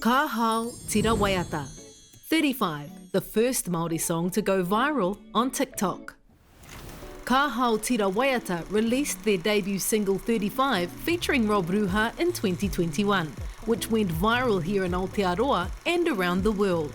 Ka hao Tira Waiata. 35, the first Māori song to go viral on TikTok. Ka hao Tira Waiata released their debut single 35 featuring Rob Ruha in 2021, which went viral here in Aotearoa and around the world.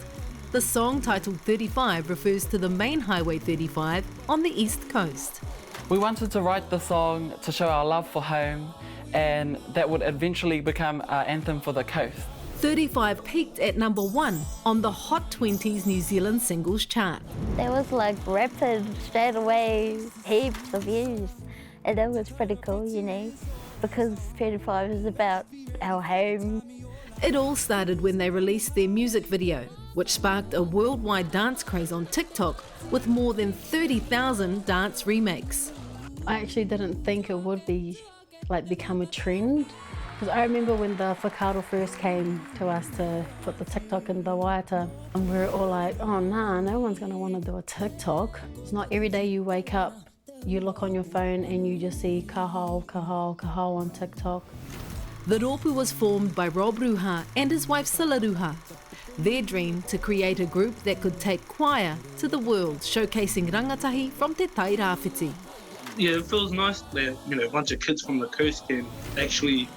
The song titled 35 refers to the main Highway 35 on the East Coast. We wanted to write the song to show our love for home, and that would eventually become our anthem for the coast. 35 peaked at number 1 on the Hot 20s New Zealand singles chart. There was like rapid, straight away, heaps of views. And that was pretty cool, you know, because 35 is about our home. It all started when they released their music video, which sparked a worldwide dance craze on TikTok with more than 30,000 dance remakes. I actually didn't think it would become a trend. Because I remember when the whakaaro first came to us to put the TikTok in the Waiata, and we were all like, oh nah, no one's gonna wanna do a TikTok. It's not every day you wake up, you look on your phone and you just see ka hao, ka hao, ka hao on TikTok. The rōpū was formed by Rob Ruha and his wife Sila Ruha. Their dream to create a group that could take choir to the world, showcasing rangatahi from te tai rāwhiti. Yeah, it feels nice that, a bunch of kids from the coast can actually,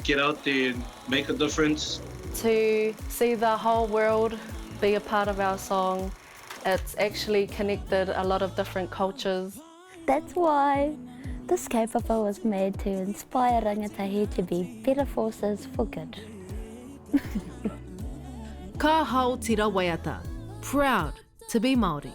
get out there and make a difference. To see the whole world be a part of our song, it's actually connected a lot of different cultures. That's why this kaupapa was made to inspire rangatahi to be better forces for good. Ka hao Tira Waiata, proud to be Māori.